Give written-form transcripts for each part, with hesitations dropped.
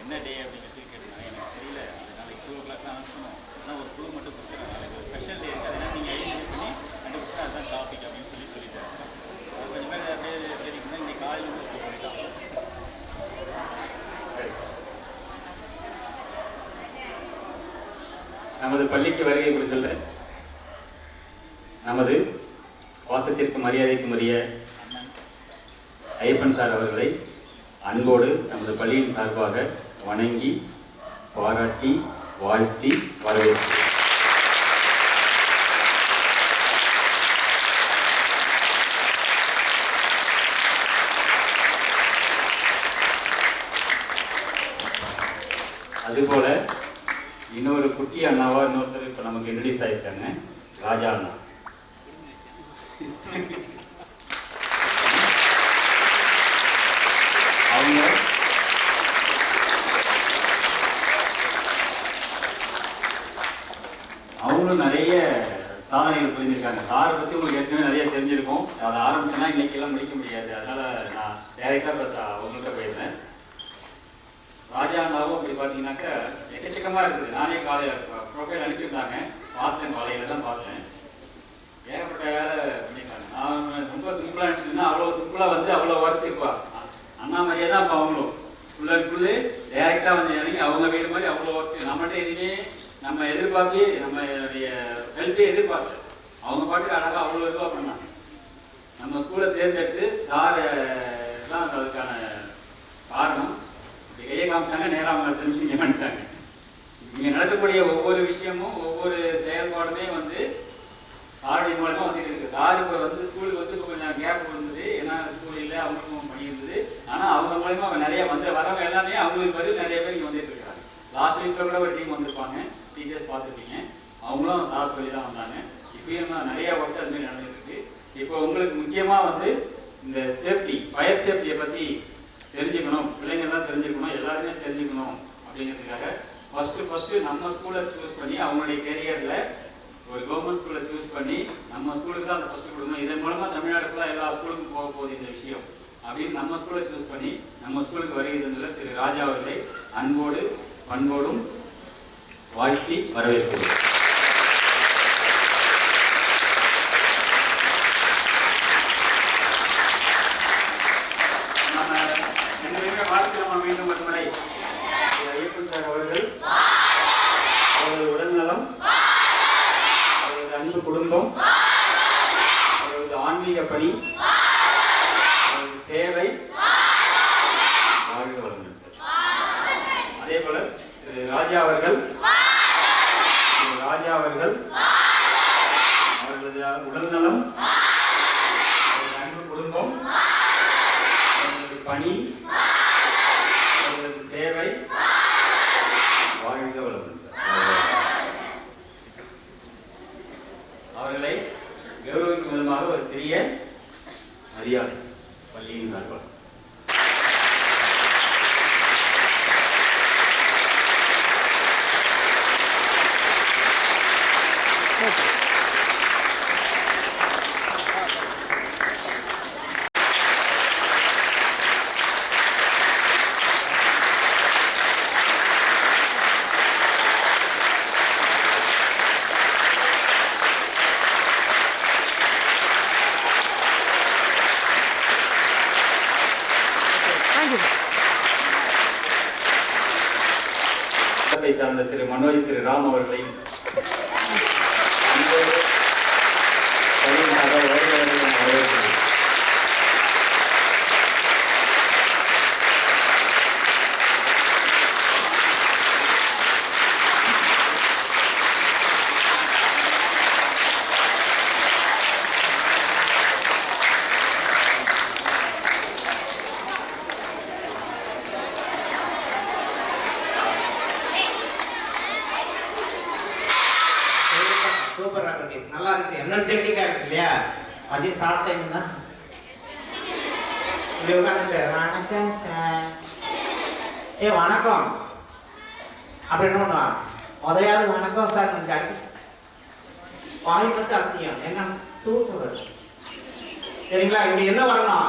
என்ன டே அப்படிங்கிறது கேட்டிருந்தாங்க. எனக்கு தெரியல, அது நாளைக்கு 2 o'clock தான் அனுப்பணும். ஆனால் ஒரு குழு மட்டும் கொடுத்துருக்காங்க. நாளைக்கு ஒரு ஸ்பெஷல் டே இருக்குது, அதனால் நீங்கள் ஐடென்டிஃபை பண்ணி கண்டுபிடிச்சா அதுதான் டாபிக் அப்படின்னு சொல்லிட்டாங்க. கொஞ்சம் பேர் அப்படியே தெரிவிக்கணும். இன்னைக்கு காலையில் சொல்லிட்டாங்க. நமது பள்ளிக்கு வருகை கொடுத்துள்ள நமது வாசத்திற்கு மரியாதைக்கும் உரிய ஐயப்பன் சார் அவர்களை அன்போடு நமது பள்ளியின் சார்பாக வணங்கி பாராட்டி வாழ்த்தி வரவேற்கிறேன். அதுபோல இன்னொரு குட்டி அண்ணாவா இன்னொருத்தர் இப்போ நமக்கு இன்ட்ரடியூஸ் ஆகிருக்காங்க, ராஜா அண்ணா. அவங்களும் நிறைய சாதனைகள் புரிஞ்சிருக்காங்க. சாரை பற்றி உங்களுக்கு ஏற்கனவே நிறைய தெரிஞ்சிருக்கும். அதை ஆரம்பிச்சோன்னா இன்னைக்கெல்லாம் முடிக்க முடியாது. அதனால நான் டைரெக்டாக அவங்கள்ட்ட போயிருந்தேன். ராஜா அண்ணாவும் அப்படி பார்த்தீங்கன்னாக்கா எக்கச்சக்கமாக இருக்குது. நானே காலையில் ப்ரொஃபைல் அனுப்பியிருந்தாங்க, பார்த்தேன், காலையில் தான் பார்த்தேன். ஏகப்பட்ட வேலை பண்ணியிருக்காங்க. நான் ரொம்ப சிம்பிளாக அனுப்பிச்சிருந்தேன். அவ்வளோ சிம்பிளாக வந்து அவ்வளோ ஒர்க் இருப்பா. அண்ணா மாதிரியே தான் இப்போ அவங்களும் ஃபுல் அண்ட் ஃபுல்லு டைரெக்டாக வந்து இறங்கி அவங்க வீடு மாதிரி அவ்வளோ ஒர்க். நம்மகிட்ட எதுவுமே நம்ம எதிர்பார்த்து நம்ம ஹெல்ப்பே எதிர்பார்த்து அவங்க பாட்டுக்கு அழகாக அவ்வளோ இதுவாக பண்ணாங்க. நம்ம ஸ்கூலை தேர்ந்தெடுத்து சார் தான் அதுக்கான காரணம். கையை காமிச்சாங்க, நேராக அவங்க 10 நிமிஷம் இங்கே பண்ணிட்டாங்க. இங்கே நடக்கக்கூடிய ஒவ்வொரு விஷயமும் ஒவ்வொரு செயல்பாடுமே வந்து சாருடைய மூலமாக வந்துட்டு இருக்கு. சார் இப்போ வந்து ஸ்கூலுக்கு வந்து இப்போ கொஞ்சம் கேப் இருந்தது, ஏன்னா ஸ்கூல் இல்லை, அவங்களுக்கும் பணி இருந்தது. ஆனால் அவங்க மூலமாக அவங்க நிறைய வரவங்க எல்லாமே அவங்களுக்கு பதில் நிறைய பேர் இங்கே வந்துட்டு இருக்காங்க. லாஸ்ட் வீக்கில் கூட ஒரு டீம் வந்திருப்பாங்க, டீச்சர்ஸ் பார்த்துருப்பீங்க. அவங்களும் சார் சொல்லி தான் வந்தாங்க. இப்பயும் நிறைய ஒர்க் அதுமாரி நடந்துட்டு இருக்கு. இப்போ உங்களுக்கு முக்கியமாக வந்து இந்த சேஃப்டி, ஃபயர் சேஃப்டியை பற்றி தெரிஞ்சுக்கணும், பிள்ளைங்கள்லாம் தெரிஞ்சுக்கணும், எல்லாருமே தெரிஞ்சுக்கணும் அப்படிங்கிறதுக்காக ஃபஸ்ட்டு நம்ம ஸ்கூலை சூஸ் பண்ணி அவங்களுடைய கேரியரில் ஒரு கவர்மெண்ட் ஸ்கூலை சூஸ் பண்ணி நம்ம ஸ்கூலுக்கு தான் அந்த ஃபஸ்ட்டு கொடுக்கணும். இதன் மூலமாக தமிழ்நாடுக்குலாம் எல்லா ஸ்கூலுக்கும் போக போகுது இந்த விஷயம் அப்படின்னு நம்ம ஸ்கூலை சூஸ் பண்ணி நம்ம ஸ்கூலுக்கு வருகிறதுல திரு ராஜா அவர்களை அன்போடு பண்போடும் வாழ்த்தி வரவேற்கிறோம். மீண்டும் ஒரு முறை ஐயப்பன் சார் அவர்கள் அவரது உடல்நலம், அவரது அன்பு குடும்பம், அவரது ஆன்மீக பணி, அவரது சேவை வாழ்க வளமுடன் சார். அதே போல ராஜா அவர்கள் அவர்களது உடல்நலம், அவரது அன்பு குடும்பம், அவரது பணி, சேவை வாழ்க வளமுடன். அவர்களை கௌரவிக்கும் விதமாக ஒரு சிறிய மரியாதை பள்ளியின் சார்பாக. சார்ந்த திரு மனோஜ், திரு ராம் அவர்களை நல்லா இருக்கு, எனர்ஜெட்டிக்கா இருக்கு இல்லையா? அது சாப்பிட்டீங்கன்னா உட்காந்துட்டு வணக்கம் சார், வணக்கம் அப்படி என்ன பண்ணுவான், உதயாவது வணக்கம் சார் அடுத்து பாய் மட்டும் அத்தியம் என்ன தூக்கம் வரும் சரிங்களா? இங்க என்ன வரணும்?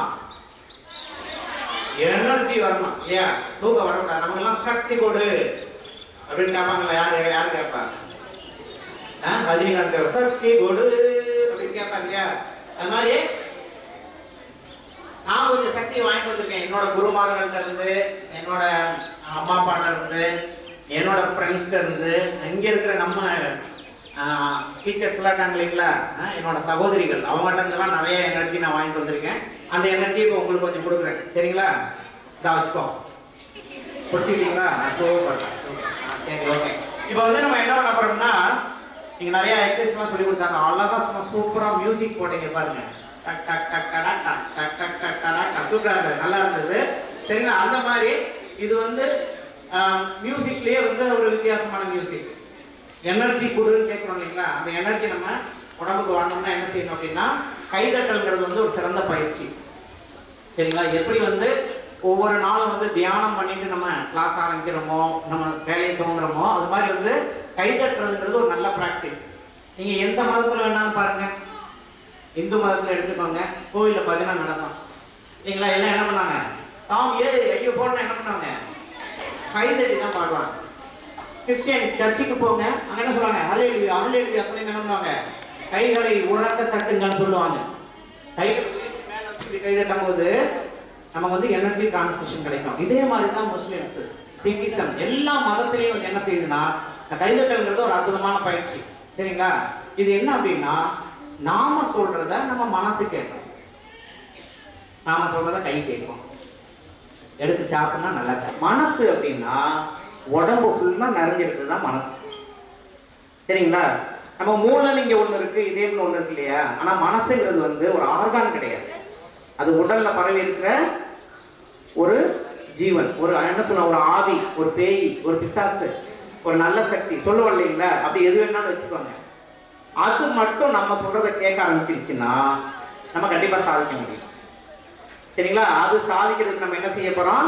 எனர்ஜி வரணும் இல்லையா? தூக்கம் வரக்கூடாது. நமக்கு எல்லாம் சக்தி கொடு அப்படின்னு கேட்பாங்களா? யாரு கேட்பா? ரஜினிகாந்த் சக்தி கொடு அப்படின்னு கேட்பாங்க இல்லையா? அது மாதிரி நான் கொஞ்சம் சக்தியை வாங்கிட்டு வந்திருக்கேன். என்னோட குருமார்கள்ட்ட இருந்து, என்னோட அம்மா அப்பாட்ட இருந்து, என்னோட ஃப்ரெண்ட்ஸ்கிட்ட இருந்து, இங்க இருக்கிற நம்ம டீச்சர்ஸ் இருக்காங்க இல்லைங்களா, என்னோட சகோதரிகள், அவங்ககிட்ட இருந்தெல்லாம் நிறைய எனர்ஜி நான் வாங்கிட்டு வந்திருக்கேன். அந்த எனர்ஜி இப்போ உங்களுக்கு கொஞ்சம் கொடுக்குறேன். சரிங்களா? இதை வச்சுக்கோ. பிடிச்சிக்கிட்டீங்களா? சூப்பர். சரி, ஓகே. இப்போ வந்து நம்ம என்ன பண்ண போறோம்னா, நீங்க நிறைய எக்ஸசைஸ்லாம் சொல்லி கொடுத்தாங்க. அழகா சூப்பரா மியூசிக் போட்டீங்க பாருங்க. டக் டக் டக் டடா டக் டக் டக் டக் டடா சூப்பரா இருந்தது, நல்லா இருந்தது. சரிங்களா? அந்த மாதிரி இது வந்து மியூசிக்லயே வந்து ஒரு வித்தியாசமான மியூசிக். எனர்ஜி கொடுன்னு கேட்கணும் இல்லைங்களா? அந்த எனர்ஜி நம்ம உடம்புக்கு வரணும்னா என்ன செய்யணும் அப்படின்னா, கைதட்டல்ங்கிறது வந்து ஒரு சிறந்த பயிற்சி. சரிங்களா? எப்படி வந்து ஒவ்வொரு நாளும் வந்து தியானம் பண்ணிட்டு நம்ம கிளாஸ் ஆரம்பிக்கிறோமோ, நம்ம வேலையை தோங்குறோமோ, அது மாதிரி வந்து கைதட்டுறதுங்கிறது ஒரு நல்ல ப்ராக்டிஸ். நீங்க எந்த மதத்துல வேணாலும் பாருங்க. இந்து மதத்துல எடுத்துக்கோங்க, கோவிலில் பார்த்தீங்கன்னா நடக்கும் இல்லைங்களா? எல்லாம் என்ன பண்ணாங்க? சாமி ஐயோ போடணும் என்ன பண்ணாங்க? கைதட்டி தான் பாடுவாங்க. கிறிஸ்டியன்ஸ் சர்ச்சுக்கு போங்க, அங்க என்ன சொல்லுவாங்க? ஹல்லேலூயா ஹல்லேலூயா அப்படின்னு என்ன பண்ணுவாங்க? கைகளை உறக்க தட்டுங்கன்னு சொல்லுவாங்க. கைகளை மேல வச்சு கைதட்டும் போது நமக்கு வந்து எனர்ஜி டிரான்ஸ்மிஷன் கிடைக்கும். இதே மாதிரி தான் முஸ்லிம்ஸ், சிங்கிசம், எல்லா மதத்திலையும் வந்து என்ன செய்யுதுன்னா, இந்த கைதட்டல்ங்கிறது ஒரு அற்புதமான பயிற்சி. சரிங்களா? இது என்ன அப்படின்னா, நாம சொல்றத நம்ம மனசு கேட்கும், நாம சொல்றத கை கேட்கும். எடுத்து சாப்பிட்டா நல்லா. மனசு அப்படின்னா உடம்பு ஃபுல்லா நிறைஞ்சிருக்குது தான் மனசு. சரிங்களா? நம்ம மூளைன்னு இங்க ஒண்ணு இருக்கு, இதேன்னு ஒண்ணு இருக்கு இல்லையா? ஆனா மனசுங்கிறது வந்து ஒரு ஆர்கான் கிடையாது. அது உடல்ல பரவி இருக்கிற ஒரு ஜீவன், ஒரு என்ன சொல்ல, ஒரு ஆவி, ஒரு பேய், ஒரு பிசாசு, ஒரு நல்ல சக்தி சொல்லுவோம் இல்லைங்களா? அப்படி எது வேணாலும் வச்சுக்கோங்க. அது மட்டும் நம்ம சொல்றதை கேட்க ஆரம்பிச்சிருச்சுன்னா நம்ம கண்டிப்பா சாதிக்க முடியும். சரிங்களா? அது சாதிக்கிறதுக்கு நம்ம என்ன செய்ய போறோம்?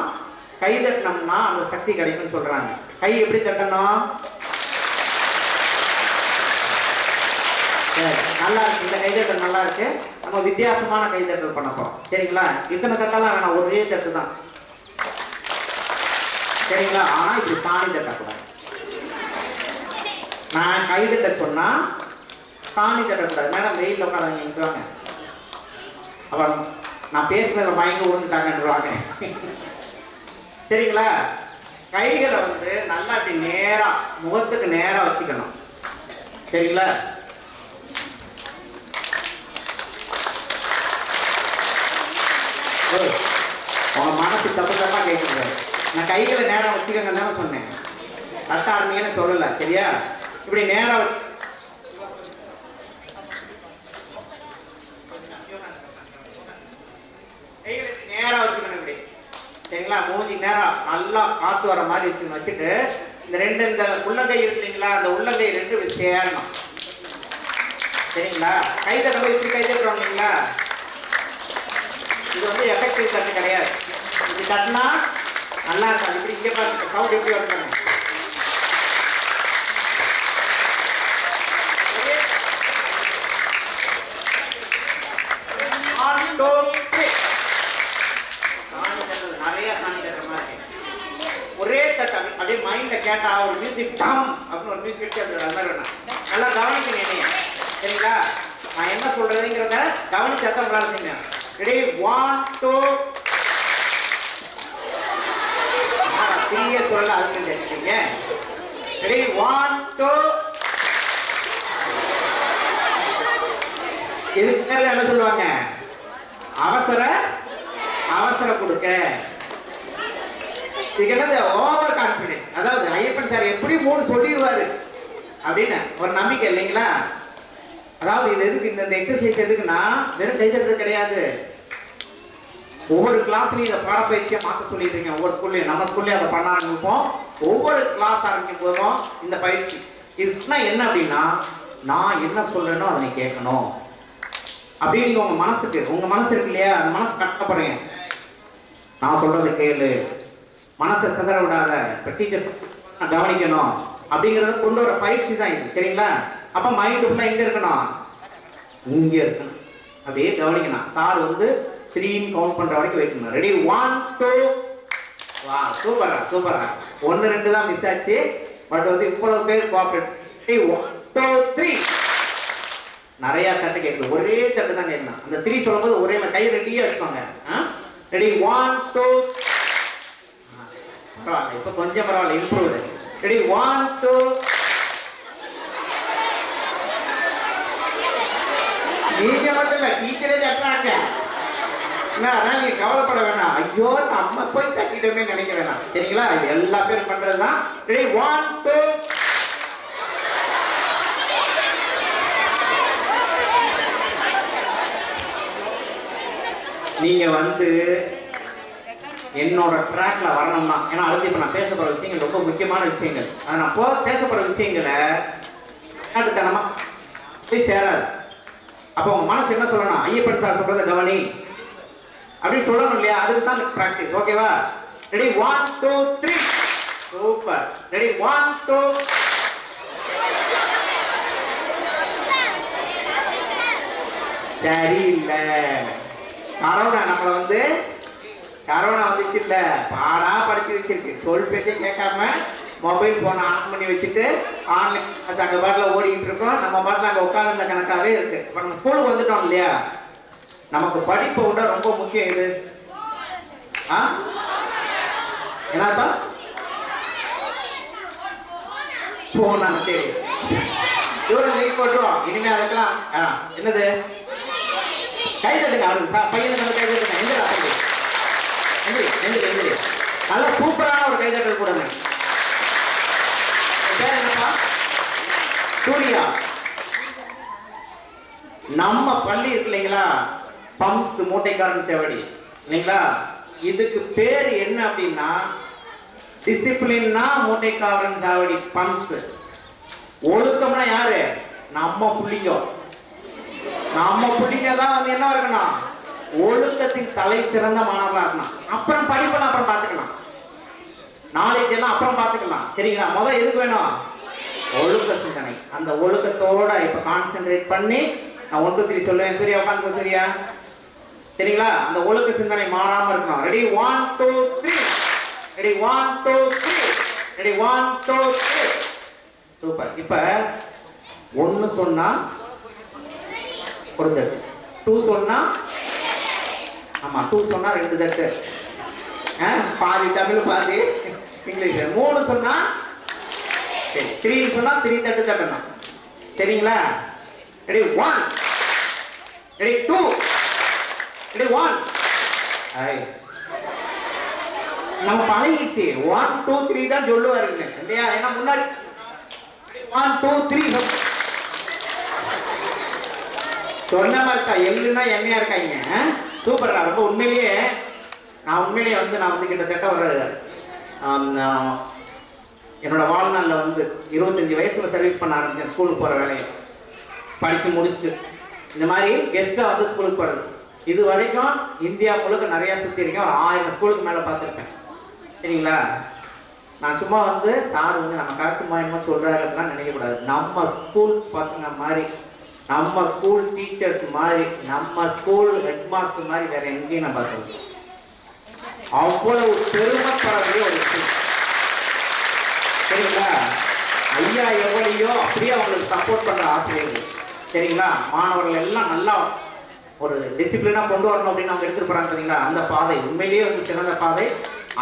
கை தட்டினோம்னா அந்த சக்தி கிடைக்கும்னு சொல்றாங்க. கை எப்படி தட்டணும்? நல்லா இருக்கு, இந்த கைதட்டல் நல்லா இருக்கு. நம்ம வித்தியாசமான கைதட்டல் பண்ண போறோம். சரிங்களா? இத்தனை தட்டெல்லாம் வேணாம், ஒரே தட்டு தான். சரிங்களா? ஆனா இப்படி சாணி தட்டக்கூடாது. நான் கைதட்ட சொன்னா சாணி தட்டக்கூடாது. மேடம் வெயில்ல உட்காந்து நிற்கிறாங்க, அப்புறம் நான் பேசுனதை வாங்கி விழுந்துட்டாங்கன்றாங்க. சரிங்களா? கைகளை வந்து நல்லா இப்படி நேரா முகத்துக்கு நேரா வச்சுக்கணும். சரிங்களா? உங்க மனசு தப்பு தப்பா கேட்கக்கூடாது. நான் கைகளை நேரம் வச்சுக்கோங்க தானே சொன்னேன், கரெக்டா இருந்தீங்கன்னு சொல்லல. சரியா? இப்படி நேரா கைகளை நேரா வச்சுக்கணும் இப்படி. சரிங்களா? மூஞ்சி நேரம் நல்லா காத்து வர மாதிரி வச்சுட்டு இந்த ரெண்டு, இந்த உள்ளங்கை இருக்கு இல்லைங்களா, அந்த உள்ளங்கை ரெண்டு இப்படி சேரணும். சரிங்களா? கை தட்டும் இப்படி கை தட்டுறோம் இல்லைங்களா, இது வந்து எஃபெக்டிவ் தட்டு கிடையாது. இப்படி தட்டினா நல்லா இருக்காது. இப்படி இங்கே பாருங்க, சவுண்ட் எப்படி வருங்க. நிறைய சாணி தட்டுற மாதிரி ஒரே தட்டு அப்படியே மைண்ட்ல கேட்டா ஒரு மியூசிக் டம் அப்படின்னு ஒரு மியூசிக் அது மாதிரி வேணாம். நல்லா கவனிக்கணும் என்னைய. சரிங்களா? நான் என்ன சொல்றதுங்கிறத கவனிச்சா தான் உங்களால செய்யுங்க. ரெடி? 1 2 3 சொல்லல, அதுக்கு கேட்டீங்க. ரெடி? 1 2. இதுக்கு மேல என்ன சொல்லுவாங்க? அவசர கொடுக்க. இது என்னது? Over confident. அதாவது ஐயப்பன் சார் எப்படி 3 சொல்லிடுவாரு அப்படின்னு ஒரு நம்பிக்கை இல்லைங்களா? அதாவது இது எதுக்கு, இந்த எக்ஸசைஸ் எதுக்குன்னா வெறும் கைதறது கிடையாது. ஒவ்வொரு கிளாஸ்லயும் இதை பாடப்பயிற்சியா மாற்ற சொல்லிடுறீங்க. ஒவ்வொரு ஸ்கூல்லையும், நம்ம ஸ்கூல்லயும் அதை பண்ண ஆரம்பிப்போம். ஒவ்வொரு கிளாஸ் ஆரம்பிக்கும் போதும் இந்த பயிற்சி. இது சொன்னா என்ன அப்படின்னா, நான் என்ன சொல்லணும் அதை நீ கேட்கணும் அப்படின்னு உங்க மனசுக்கு, உங்க மனசு இருக்கு இல்லையா, அந்த மனசு கட்ட போறீங்க. நான் சொல்றதை கேளு, மனசை சிதற விடாத, இப்போ டீச்சர் கவனிக்கணும் அப்படிங்கிறத கொண்டு வர பயிற்சி தான் இது. சரிங்களா? அப்ப மைண்ட் ஃபுல்லா எங்க இருக்கணும்? இங்க இருக்கணும். அப்படியே கவனிக்கணும். சார் வந்து 3 கவுண்ட் பண்ற வரைக்கும் வெயிட் பண்ணணும். ரெடி 1 2. வா சூப்பரா சூப்பரா. 1 2 தான் மிஸ் ஆச்சு. பட் வந்து இவ்வளவு பேர் கோஆபரேட். 1 2 3. நிறைய தட்டு கேட்குது. ஒரே தட்டு தான் கேட்கணும். அந்த 3 சொல்லும்போது ஒரே மாதிரி கை ரெடியா வச்சுக்கோங்க. ரெடி 1 2. பரவாயில்ல, இப்போ கொஞ்சம் பரவாயில்ல, இம்ப்ரூவ். ரெடி 1 2. நீங்க மட்டும் இல்ல, டீச்சரே தட்டுறாங்க. அதான் நீங்க கவலைப்பட வேணாம். ஐயோ நம்ம போய் தட்டிட்டோமே நினைக்க வேணாம். சரிங்களா? இது எல்லா பேரும் பண்றதுதான். ரெடி 1 2. நீங்க வந்து என்னோட ட்ராக்ல வரணும்னா, ஏன்னா அடுத்து இப்ப நான் பேச போற விஷயங்கள் ரொம்ப முக்கியமான விஷயங்கள். அதை நான் பேச போற விஷயங்களை அதுத்தனமா போய் சேராது. அப்போ உங்க மனசு என்ன சொல்லணும்? ஐயப்பன் சார் சொல்றத கவனி அப்படின்னு சொல்லணும் இல்லையா? அதுக்கு தான் பிராக்டிஸ். ஓகேவா? ரெடி 1 2 3. சூப்பர். ரெடி 1 2. சரி இல்ல, கரோனா நம்மள வந்து கரோனா வந்துச்சு இல்ல, பாடா படிச்சு வச்சிருக்கு. சொல் பேச்சே கேட்காம மொபைல் போனை ஆன் பண்ணி வச்சுட்டு ஆன்லைன் அங்க பாட்டில் ஓடிக்கிட்டு இருக்கோம். நம்ம பாட்டில் அங்கே உட்காந்துருந்த கணக்காகவே இருக்கு. இப்போ நம்ம ஸ்கூலுக்கு வந்துட்டோம் இல்லையா? நமக்கு படிப்பை விட ரொம்ப முக்கியம் இது. என்னப்பா போனா? சரி, தூரம் தூக்கி போட்டுருவோம். இனிமே அதுக்கெல்லாம் என்னது கை தட்டுங்க. அவருக்கு பையனுக்கு வந்து கை தட்டுங்க. எந்திரா தம்பி, எந்திரி எந்திரி எந்திரி. நல்லா சூப்பரான ஒரு கைதட்டல் கூடங்க. பேர் என்னப்பா? சூர்யா. நம்ம பள்ளி இருக்கு இல்லைங்களா, பம்ப்ஸ் மூட்டைக்காரன் சேவடி இல்லைங்களா, இதுக்கு பேர் என்ன அப்படின்னா டிசிப்ளின்னா மூட்டைக்காரன் சாவடி பம்ப்ஸ். ஒழுக்கம்னா யாரு? நம்ம புள்ளிங்க. நம்ம புள்ளிங்க தான் வந்து என்ன இருக்கணும்? ஒழுக்கத்தின் தலை சிறந்த மாணவர்களா இருக்கணும். அப்புறம் படிப்பெல்லாம் அப்புறம் பார்த்துக்கலாம், நாலேஜ் எல்லாம் அப்புறம் பார்த்துக்கலாம். சரிங்களா? முதல் எதுக்கு வேணும்? ஒழுக்க சிந்தனை. அந்த ஒழுக்கத்தோட இப்ப கான்சென்ட்ரேட் பண்ணி நான் 1 2 3 சொல்லுவேன். சூர்யா உட்காந்து. சூர்யா சரிங்களா? அந்த ஒழுக்க சிந்தனை மாறாம இருக்கணும். ரெடி 1 2 3. ரெடி 1 2 3. ரெடி 1 2 3. சூப்பர். இப்ப 1 சொன்னா ஒரு தட்டு, 2 சொன்னா ஆமா 2 சொன்னா 2 தட்டு, பாதி தமிழ் பாதி இங்கிலீஷ். 3 சொன்னா சரி, 3 சொன்னா 3 தட்டு தட்டணும். சரிங்களா? ரெடி 1. ரெடி 2. ரெடி 1. நம்ம பழகிச்சு 1 2 3 தான் சொல்லுவாருங்க இல்லையா? ஏன்னா முன்னாடி 1 2 3 சொன்ன மாதிரி தான். எள்ளுனா எண்ணெயா இருக்காங்க. சூப்பர். ரொம்ப உண்மையிலேயே நான் வந்து கிட்டத்தட்ட ஒரு என்னோட வாழ்நாளில் வந்து 25 வயசுல சர்வீஸ் பண்ண ஆரம்பிச்சேன். ஸ்கூலுக்கு போகிற வேலையை படித்து முடிச்சுட்டு இந்த மாதிரி கெஸ்ட்டாக வந்து ஸ்கூலுக்கு போகிறது. இது வரைக்கும் இந்தியா முழுக்க நிறையா சுற்றி இருக்கேன். ஒரு 1000 ஸ்கூலுக்கு மேலே பார்த்துருப்பேன். சரிங்களா? நான் சும்மா வந்து சார் வந்து நம்ம கருத்து என்னமோ சொல்கிறாருலாம் நினைக்கக்கூடாது. நம்ம ஸ்கூல் பசங்க மாதிரி, நம்ம ஸ்கூல் டீச்சர்ஸ் மாதிரி, நம்ம ஸ்கூல் ஹெட் மாஸ்டர் மாதிரி வேற எங்கேயும் நான் பார்த்தது. அவ்வளவு பெருமைப்படக்கூடிய ஒரு விஷயம். சரிங்களா? ஐயா எவ்வளையோ அப்படியே அவங்களுக்கு சப்போர்ட் பண்ற ஆசிரியர்கள். சரிங்களா? மாணவர்கள் எல்லாம் நல்லா ஒரு டிசிப்ளினா கொண்டு வரணும் அப்படின்னு அவங்க எடுத்துட்டு போறாங்க. சரிங்களா? அந்த பாதை உண்மையிலேயே வந்து சிறந்த பாதை.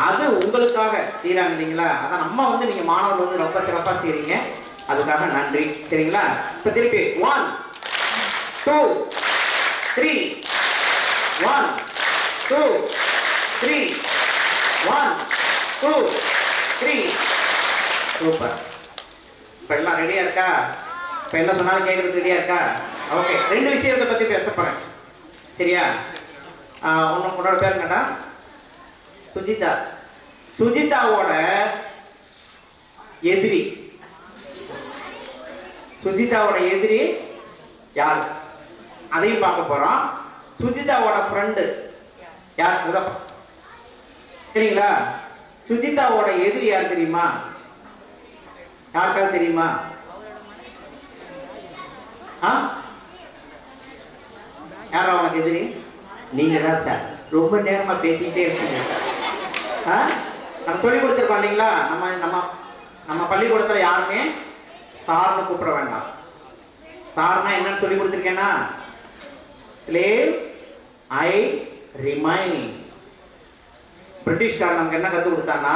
அது உங்களுக்காக செய்யறாங்க இல்லைங்களா? அதான் நம்ம வந்து நீங்க மாணவர்கள் வந்து ரொம்ப சிறப்பா செய்றீங்க. அதுக்காக நன்றி. சரிங்களா? இப்ப திருப்பி 1 2 3. 1 2 3. 1 2 3. சூப்பர். இப்ப எல்லாம் ரெடியா இருக்கா? இப்ப என்ன சொன்னாலும் கேட்கறது ரெடியா இருக்கா? ஓகே. 2 விஷயத்தை பத்தி பேச போறேன். சரியா? உன்னோட பேர் என்னடா? சுஜிதா. சுஜிதாவோட எதிரி, சுஜிதாவோட எதிரி யார் அதையும் பார்க்க போறோம். சுஜிதாவோட ஃப்ரெண்டு யார்? சரிங்களா? சுஜிதாவோட எதிரி யார் தெரியுமா? யாருக்காவது தெரியுமா? யாரா உனக்கு எதிரி? நீங்க தான் சார் ரொம்ப நேரமா பேசிக்கிட்டே இருக்கீங்க. நம்ம சொல்லி கொடுத்துருக்கோம் இல்லைங்களா, நம்ம நம்ம நம்ம பள்ளிக்கூடத்துல யாருமே சார்னு கூப்பிட வேண்டாம். சார்னா என்னன்னு சொல்லி கொடுத்துருக்கேன்னா, ஸ்லேவ் ஐ ரிமைன். பிரிட்டிஷ்காரன் நமக்கு என்ன கற்றுக் கொடுத்தான்னா,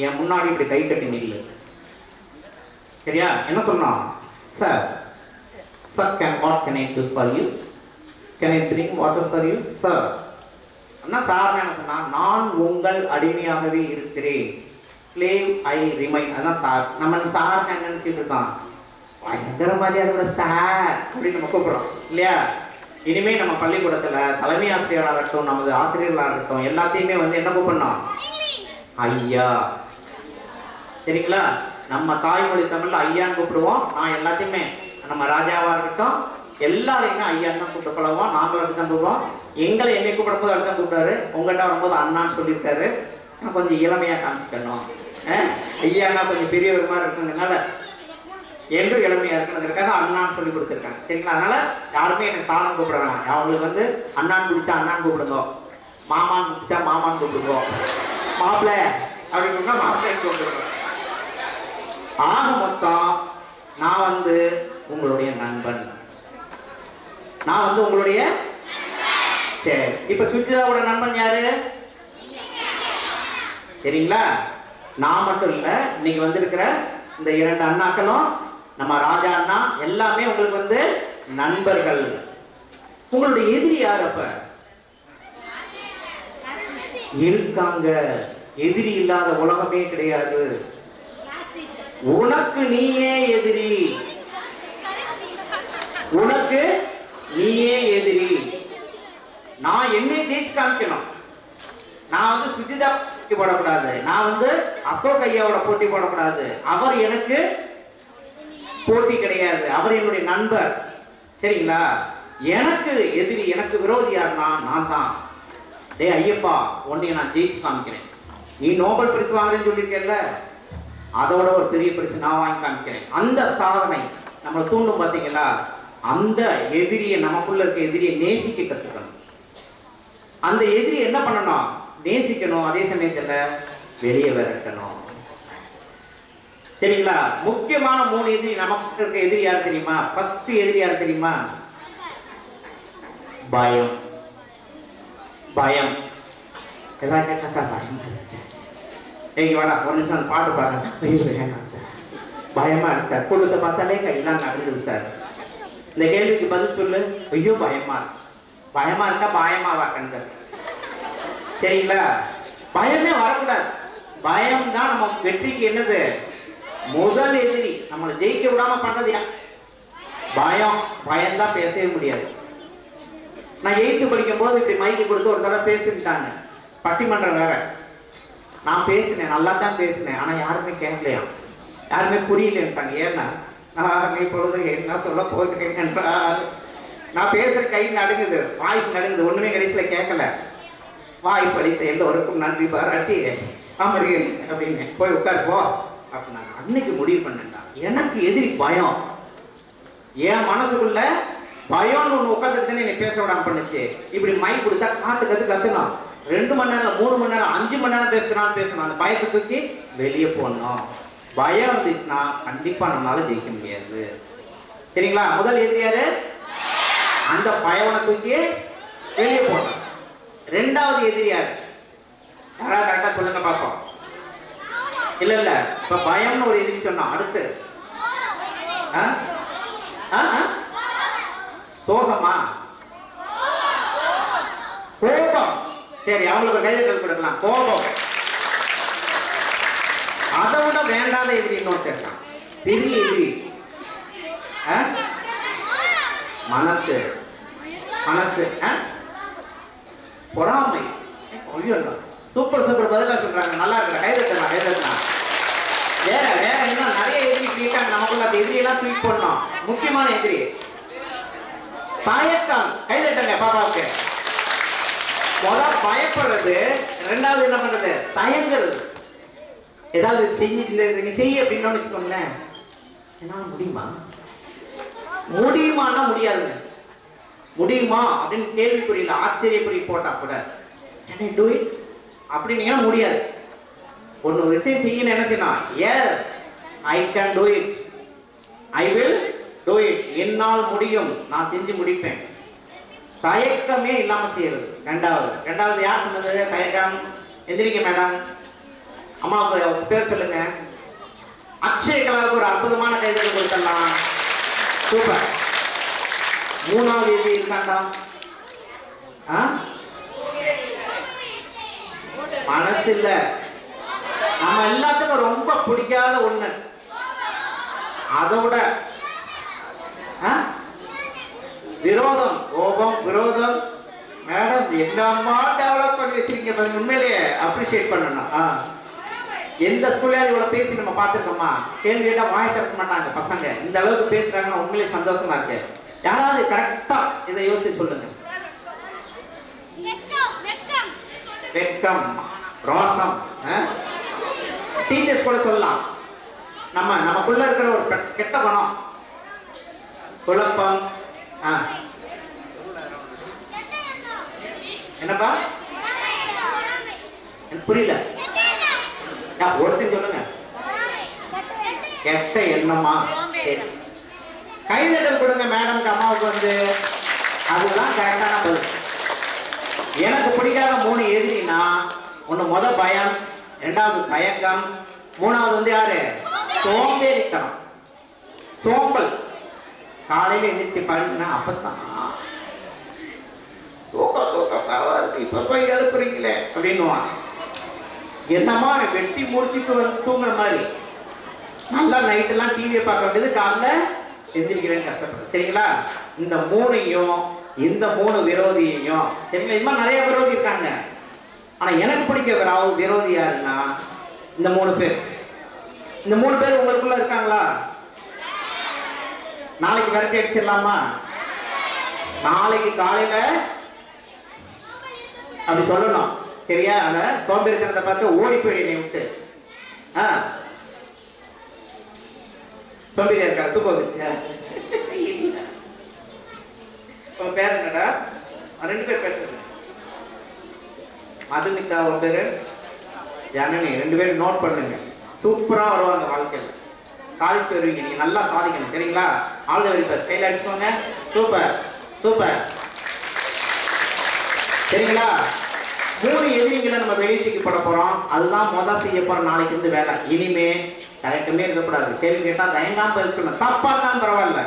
என் முன்னாடி இப்படி கை கட்டி நில்லு. சரியா? என்ன சொன்னான்? Sir sir can what can I to for you, can I drink water for you sir. என்ன சார் என்ன சொன்னா, நான் உங்கள் அடிமையாகவே இருக்கிறேன், ஸ்லேவ் ஐ ரிமைன். அதான் சார். நம்ம சார் என்ன நினைச்சிட்டு இருக்கோம், பயங்கர மரியாதை சார் அப்படின்னு நம்ம கூப்பிடுறோம் இல்லையா? இனிமே நம்ம பள்ளிக்கூடத்துல தலைமை ஆசிரியராகட்டும், நமது ஆசிரியர்களாகட்டும், எல்லாத்தையுமே வந்து என்ன கூப்பிடணும்? ஐயா. சரிங்களா? நம்ம தாய்மொழி தமிழ்ல ஐயான்னு கூப்பிடுவோம். நான் எல்லாத்தையுமே நம்ம ராஜாவா இருக்கட்டும் எல்லாரையுமே ஐயான்னு தான் கூப்பிட்டு பழகுவோம். நாங்களும் அப்படித்தான் கூப்பிடுவோம். எங்களை என்னை கூப்பிடும் போது அப்படித்தான் கூப்பிட்டாரு. உங்கள்கிட்ட வரும்போது அண்ணான்னு சொல்லியிருக்காரு. நான் கொஞ்சம் இளமையா காமிச்சிக்கணும், ஐயானா கொஞ்சம் பெரியவர் மாதிரி இருக்குங்கிறதுனால என்று இளமையா இருக்குங்கிறதுக்காக அண்ணான்னு சொல்லி கொடுத்துருக்காங்க. சரிங்களா? அதனால யாருமே என்னை சாணம் கூப்பிட வேணாம். அவங்களுக்கு வந்து அண்ணான்னு பிடிச்சா அண்ணான்னு கூப்பிடுங்க, மாமான்னு பிடிச்சா மாமான்னு கூப்பிடுங்க, மாப்பிள்ள அப்படின்னு மாப்பிள்ளைன்னு கூப்பிடுங்க. ஆக மொத்தம் நான் வந்து உங்களுடைய நண்பன், நான் வந்து உங்களுடைய. சரி, இப்ப சுஜிதாவோட நண்பன் யாரு? சரிங்களா? நான் மட்டும் இல்ல, இன்னைக்கு வந்திருக்கிற இந்த 2 அண்ணாக்களும், நம்ம ராஜா அண்ணா எல்லாமே உங்களுக்கு வந்து நண்பர்கள். உங்களுடைய எதிரி யார்? அப்ப இருக்காங்க. எதிரி இல்லாத உலகமே கிடையாது. உனக்கு நீயே எதிரி, உனக்கு நீயே எதிரி. நான் என்னை ஜெயிச்சு காமிக்கணும். நான் வந்து சுஜிதா போட்டி போடக்கூடாது, நான் வந்து அசோக் ஐயாவோட போட்டி போடக்கூடாது. அவர் எனக்கு போட்டி கிடையாது, அவர் என்னுடைய நண்பர். சரிங்களா? எனக்கு எதிரி, எனக்கு விரோதி யாருன்னா நான் தான். டே ஐயப்பா, உன்னைய நான் ஜெயிச்சு காமிக்கிறேன். நீ நோபல் பரிசு வாங்குறேன்னு சொல்லியிருக்கேன்ல, அதோட ஒரு பெரிய பரிசு நான் வாங்கி காமிக்கிறேன். அந்த சாதனை நம்மளை தூண்டும். பார்த்தீங்களா? அந்த எதிரியை, நமக்குள்ள இருக்க எதிரியை நேசிக்க கத்துக்கணும். அந்த எதிரி என்ன பண்ணணும்? நேசிக்கணும். அதே சமயத்துல வெளியே விரட்டணும். சரிங்களா? முக்கியமான 3 எதிரி நமக்கு இருக்க எதிரி யார் தெரியுமா? ஃபர்ஸ்ட் எதிரி யார் தெரியுமா? பயம். பயம். எல்லாம் கேட்டா சார் பயம் சார், ஏய் வாடா ஒரு நிமிஷம் அந்த பாட்டு பாருங்க. ஐயோ வேணாம் சார், பயமா இருக்கு சார், கூட்டத்தை பார்த்தாலே கையெல்லாம் நடக்குது சார். இந்த கேள்விக்கு பதில் சொல்லு. ஐயோ பயமா இருக்கு. பயமா இருக்கா பயமா வாக்கங்க. சரிங்களா? பயமே வரக்கூடாது. பயம் தான் நம்ம வெற்றிக்கு என்னது? முதல் எதிரி. நம்மளை ஜெயிக்க விடாம பண்றது பயம். பயம்தான் பேசவே முடியாது. நான் 8th படிக்கும் போது இப்படி மைக்கு கொடுத்து ஒரு தடவை பேசிட்டாங்க, பட்டிமன்றம் வேற. நான் பேசினேன், நல்லா தான் பேசினேன், ஆனா யாருமே கேட்கலையா, யாருமே புரியலன்ட்டாங்க. ஏன்னா நான் இப்பொழுது என்ன சொல்ல போகிறேன் என்றால், நான் பேசுற கை நடுங்குது, வாய்ப்பு நடுங்குது, ஒண்ணுமே கடைசியில கேட்கல. வாய்ப்பு அளித்த எல்லோருக்கும் நன்றி பாராட்டி அமர்கிறேன் அப்படின்னு போய் உட்காரு போ அப்படின்னாங்க. அன்னைக்கு முடிவு பண்ணேன்டா, எனக்கு எதிரி பயம். என் மனசுக்குள்ள பயம்னு ஒண்ணு உட்காந்துட்டு என்னை பேச விடாம பண்ணுச்சு. இப்படி மைக் கொடுத்தா கத்துணும். 2 மணி நேரம், 3 மணி நேரம், 5 மணி நேரம் பேசணும். அந்த பயத்தை தூக்கி வெளியே போடணும். பயம் வந்துச்சுன்னா கண்டிப்பா நம்மளால ஜெயிக்க முடியாது. சரிங்களா? முதல் எதிரி யாரு? அந்த பயவனை தூக்கி வெளியே போடணும். 2வது எதிரி யாரு? யாராவது கரெக்டா சொல்லுங்க பாப்போம். இல்ல இப்ப பயம்னு ஒரு எதிரி சொன்னோம். அடுத்து சோகமா? கோபம். சரி, அவங்களுக்கு கைதட்டல் கொடுக்கலாம். கோபம். அதை விட வேண்டாத எதிரி இன்னொருத்தர் இருக்கான், பெரிய எதிரி. மனசு. மனசு பொறாமை. சூப்பர் சூப்பர் பதிலா சொல்றாங்க, நல்லா இருக்கிற. கைதட்டலாம். வேற வேற இன்னும் நிறைய எதிரி இருக்காங்க நமக்குள்ள. அந்த எதிரி எல்லாம் தூக்கி போடணும். முக்கியமான எதிரி தயக்கம். கைதட்டங்க பாப்பாவுக்கு. முதல் பயப்படுறது, 2வது என்ன பண்றது? தயங்குறது. ஏதாவது செஞ்சு செய்ய அப்படின்னு வச்சுக்கோங்களேன், என்னால முடியுமா? முடியுமானா முடியாதுங்க. முடியுமா அப்படின்னு கேள்விக்குறியில் ஆச்சரியக்குறி போட்டா கூட can I do it அப்படின்னா முடியாது. ஒன்று விஷயம் செய்யணும், என்ன செய்யணும்? Yes I can do it, I will do it, என்னால் முடியும், நான் செஞ்சு முடிப்பேன். தயக்கமே இல்லாம செய்யறது. ரெண்டாவது யார் சொன்னது தயக்கம்? எந்திரிக்க மேடம், அம்மாவுக்கு பேர் சொல்லுங்க. அக்ஷய் கலாவுக்கு ஒரு அற்புதமான கைதல் கொடுத்தலாம். சூப்பர். மூணாவது எது இருக்காண்டா? மனசு இல்ல, நம்ம எல்லாத்துக்கும் ரொம்ப பிடிக்காத ஒண்ணு, அதை விட விரோதம், கோபம், விரோதம். மேடம் என்னம்மா டெவலப் பண்ணி வச்சிருக்கீங்க, உண்மையிலேயே அப்ரிஷியேட் பண்ணணும். எந்த ஸ்கூல்லையாவது இவ்வளவு பேசி நம்ம பார்த்துருக்கோமா? கேள்வி கேட்டா வாய் திறக்க மாட்டாங்க பசங்க, இந்த அளவுக்கு பேசுறாங்கன்னா உண்மையிலேயே சந்தோஷமா இருக்கு. யாராவது கரெக்டா இதை யோசிச்சு சொல்லுங்க. வெட்கம், ரோசம், டீச்சர்ஸ் கூட சொல்லலாம். நமக்குள்ள இருக்கிற ஒரு கெட்ட குணம், குழப்பம். என்னப்பா எனக்கு புரியல, ஒருத்தன் சொல்லுங்க. கெட்ட எண்ணமா? கைதட்டல் கொடுங்க மேடம்க்கு, அம்மாவுக்கு வந்து அதுதான் கரெக்டான பதில். எனக்கு பிடிக்காத 3 எதிரினா, ஒன்று பயம், 2வது தயக்கம், 3வது வந்து யாரு? சோம்பேறித்தனம், சோம்பல். காலையில எந்திரிச்சு பாருங்கன்னா அப்பத்தான் இப்ப போய் எழுப்புறீங்களே அப்படின்னுவான். என்னமா வெட்டி முடிச்சுட்டு வந்து தூங்குற மாதிரி, நல்லா நைட்டெல்லாம் டிவியை பார்க்க வேண்டியது, காலைல செஞ்சிருக்கிறேன்னு கஷ்டப்படுது. சரிங்களா? இந்த 3ஐயும், இந்த 3 விரோதியையும், சரிங்களா? இது மாதிரி நிறைய விரோதி இருக்காங்க. ஆனா எனக்கு பிடிக்க விரோதி யாருன்னா இந்த 3 பேர். இந்த 3 பேர் உங்களுக்குள்ள இருக்காங்களா? நாளைக்கு விரட்டி அடிச்சிடலாமா? நாளைக்கு காலையில அப்படி சொல்லணும். சரியா? அத சோம்பேறித்தனத்தை பார்த்து ஓடி போயிடு விட்டு. சோம்பேறியா இருக்கா? தூக்கம் வந்துச்சா? உன் பேர் என்னடா? 2 பேர் பேசுறேன். மதுமிதா ஒரு பேரு, ஜனனி. 2 பேரும் நோட் பண்ணுங்க. சூப்பரா வருவாங்க வாழ்க்கையில், சாதிச்சு வருவீங்க. நீங்க நல்லா சாதிக்கணும். சரிங்களா? All the very best. கையில் அடிச்சுக்கோங்க. Super super. சரிங்களா? 3 எதிரிகளை நம்ம வெளியே தூக்கி போட போறோம். அதுதான் செய்ய போற நாளைக்கு இருந்து வேலை. இனிமே தயக்கமே இருக்கக்கூடாது. கேள்வி கேட்டா தயங்காம பதில் சொல்லணும். தப்பா தான் பரவாயில்ல.